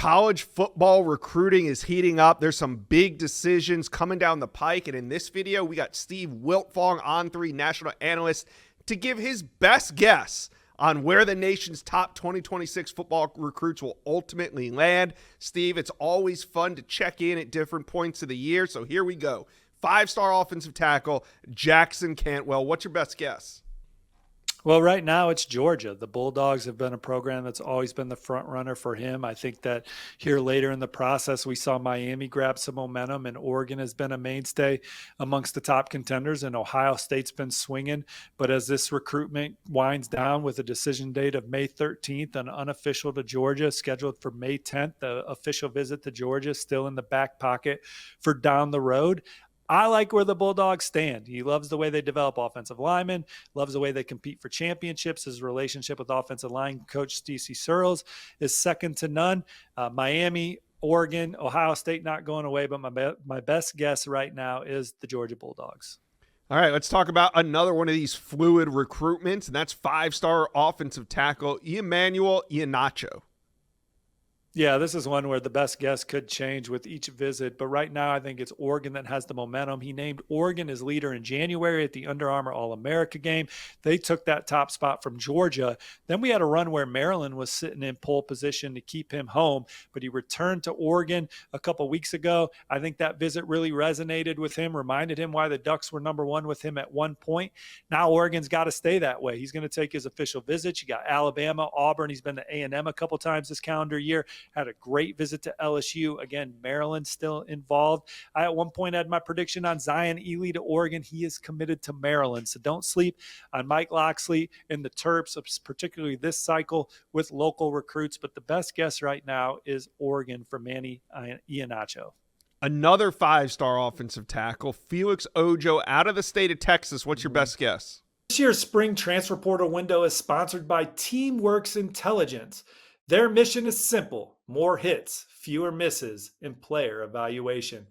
College football recruiting is heating up. There's some big decisions coming down the pike. And in this video, we got Steve Wiltfong, On3 national analyst, to give his best guess on where the nation's top 2026 football recruits will ultimately land. Steve, it's always fun to check in at different points of the year. So here we go. 5-star offensive tackle, Jackson Canwell. What's your best guess? Well, right now it's Georgia. The Bulldogs have been a program that's always been the front runner for him. I think that here later in the process, we saw Miami grab some momentum, and Oregon has been a mainstay amongst the top contenders, and Ohio State's been swinging. But as this recruitment winds down with a decision date of May 13th, an unofficial to Georgia scheduled for May 10th, the official visit to Georgia still in the back pocket for down the road. I like where the Bulldogs stand. He loves the way they develop offensive linemen, loves the way they compete for championships. His relationship with offensive line coach Stacey Searles is second to none. Miami, Oregon, Ohio State not going away, but my best guess right now is the Georgia Bulldogs. All right, let's talk about another one of these fluid recruitments, and that's 5-star offensive tackle Emanuel Yianacho. Yeah, this is one where the best guess could change with each visit, but right now I think it's Oregon that has the momentum. He named Oregon as leader in January at the Under Armour All-America game. They took that top spot from Georgia. Then we had a run where Maryland was sitting in pole position to keep him home, but he returned to Oregon a couple weeks ago. I think that visit really resonated with him, reminded him why the Ducks were number one with him at one point. Now Oregon's got to stay that way. He's going to take his official visits. You got Alabama, Auburn. He's been to A&M a couple times this calendar year. Had a great visit to LSU. Again, Maryland still involved. I at one point had my prediction on Zion Ely to Oregon. He is committed to Maryland. So don't sleep on Mike Locksley and the Terps, particularly this cycle with local recruits. But the best guess right now is Oregon for Manny Yianacho. Another 5-star offensive tackle, Felix Ojo, out of the state of Texas. What's your best guess? This year's spring transfer portal window is sponsored by Teamworks Intelligence. Their mission is simple: more hits, fewer misses, and player evaluation.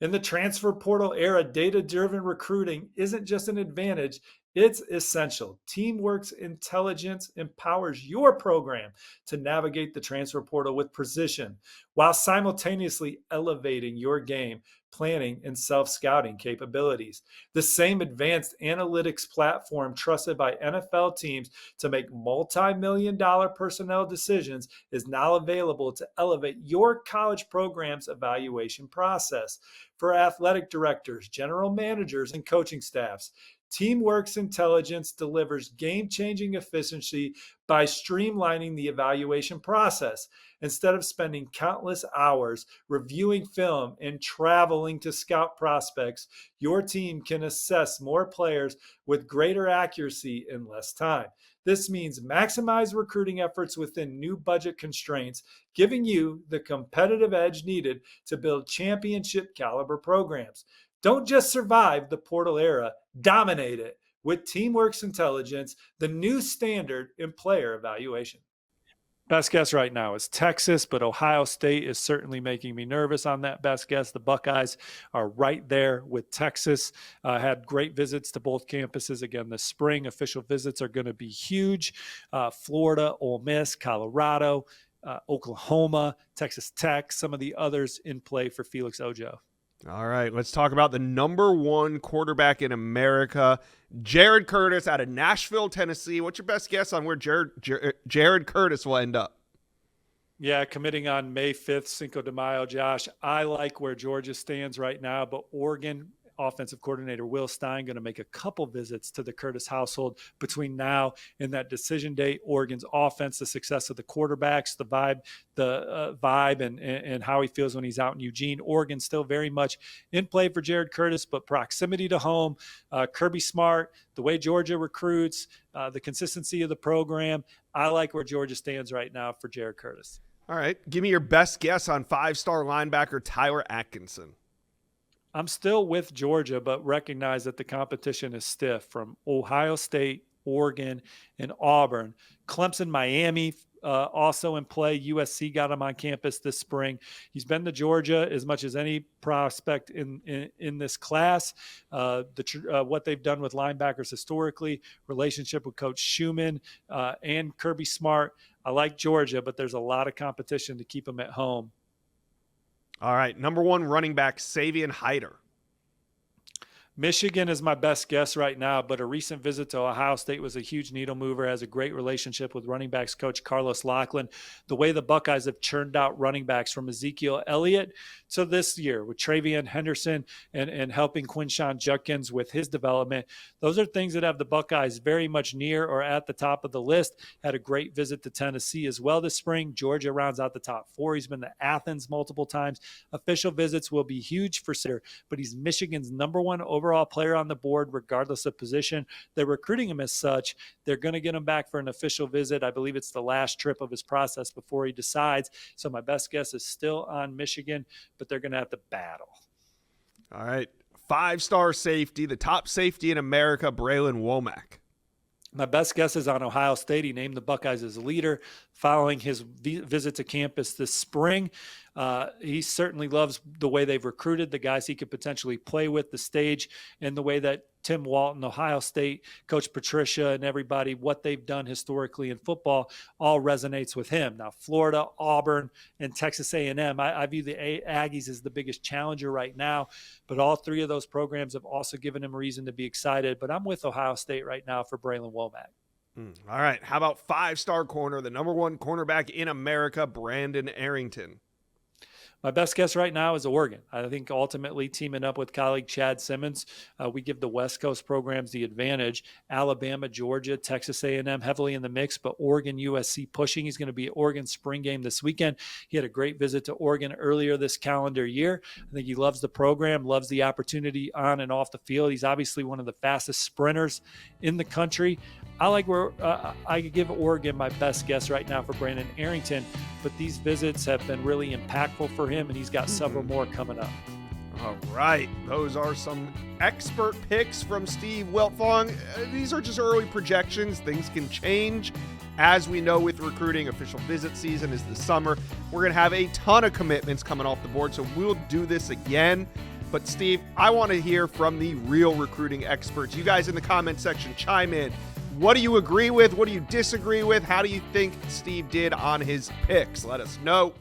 In the transfer portal era, data-driven recruiting isn't just an advantage, it's essential. Teamworks Intelligence empowers your program to navigate the transfer portal with precision while simultaneously elevating your game planning and self-scouting capabilities. The same advanced analytics platform trusted by NFL teams to make multi-million-dollar personnel decisions is now available to elevate your college program's evaluation process. For athletic directors, general managers, and coaching staffs, Teamworks Intelligence delivers game-changing efficiency by streamlining the evaluation process. Instead of spending countless hours reviewing film and traveling to scout prospects, your team can assess more players with greater accuracy in less time. This means maximize recruiting efforts within new budget constraints, giving you the competitive edge needed to build championship caliber programs. Don't just survive the portal era, dominate it with Teamworks Intelligence, the new standard in player evaluation. Best guess right now is Texas, but Ohio State is certainly making me nervous on that best guess. The Buckeyes are right there with Texas. Had great visits to both campuses again this spring. Official visits are going to be huge. Florida, Ole Miss, Colorado, Oklahoma, Texas Tech, some of the others in play for Felix Ojo. All right, let's talk about the number one quarterback in America, Jared Curtis out of Nashville, Tennessee. What's your best guess on where Jared Curtis will end up? Yeah, committing on May 5th, Cinco de Mayo, Josh. I like where Georgia stands right now, but Oregon offensive coordinator Will Stein going to make a couple visits to the Curtis household between now and that decision date. Oregon's offense, the success of the quarterbacks, the vibe and how he feels when he's out in Eugene. Oregon still very much in play for Jared Curtis, but proximity to home, Kirby Smart, the way Georgia recruits, the consistency of the program. I like where Georgia stands right now for Jared Curtis. All right, give me your best guess on 5-star linebacker Tyler Atkinson. I'm still with Georgia, but recognize that the competition is stiff from Ohio State, Oregon, and Auburn. Clemson, Miami also in play. USC got him on campus this spring. He's been to Georgia as much as any prospect in this class. What they've done with linebackers historically, relationship with Coach Schumann and Kirby Smart. I like Georgia, but there's a lot of competition to keep him at home. All right, number 1 running back, Savian Henderson. Michigan is my best guess right now, but a recent visit to Ohio State was a huge needle mover, has a great relationship with running backs coach Carlos Lachlan. The way the Buckeyes have churned out running backs from Ezekiel Elliott to this year with Savian Henderson and helping Quinshon Judkins with his development, those are things that have the Buckeyes very much near or at the top of the list. Had a great visit to Tennessee as well this spring. Georgia rounds out the top 4. He's been to Athens multiple times. Official visits will be huge for Sitter, but he's Michigan's number 1 overall player on the board, regardless of position. They're recruiting him as such. They're going to get him back for an official visit. I believe it's the last trip of his process before he decides. So my best guess is still on Michigan, but they're going to have to battle. All right. 5-star safety, the top safety in America, Brilan Wallace. My best guess is on Ohio State. He named the Buckeyes as leader following his visit to campus this spring. He certainly loves the way they've recruited, the guys he could potentially play with, the stage, and the way that Tim Walton, Ohio State, Coach Patricia, and everybody, what they've done historically in football all resonates with him. Now, Florida, Auburn, and Texas A&M, I view the Aggies as the biggest challenger right now, but all 3 of those programs have also given him reason to be excited. But I'm with Ohio State right now for Brilan Wallace. All right. How about 5-star corner, the number 1 cornerback in America, Brandon Arrington? My best guess right now is Oregon. I think ultimately teaming up with colleague Chad Simmons, we give the West Coast programs the advantage. Alabama, Georgia, Texas A&M heavily in the mix, but Oregon, USC pushing. He's going to be at Oregon spring game this weekend. He had a great visit to Oregon earlier this calendar year. I think he loves the program, loves the opportunity on and off the field. He's obviously one of the fastest sprinters in the country. I could give Oregon my best guess right now for Brandon Arrington, but these visits have been really impactful for him, and he's got several more coming up. All right. Those are some expert picks from Steve Wiltfong. These are just early projections. Things can change. As we know with recruiting, official visit season is the summer. We're going to have a ton of commitments coming off the board, so we'll do this again. But, Steve, I want to hear from the real recruiting experts. You guys in the comment section, chime in. What do you agree with? What do you disagree with? How do you think Steve did on his picks? Let us know.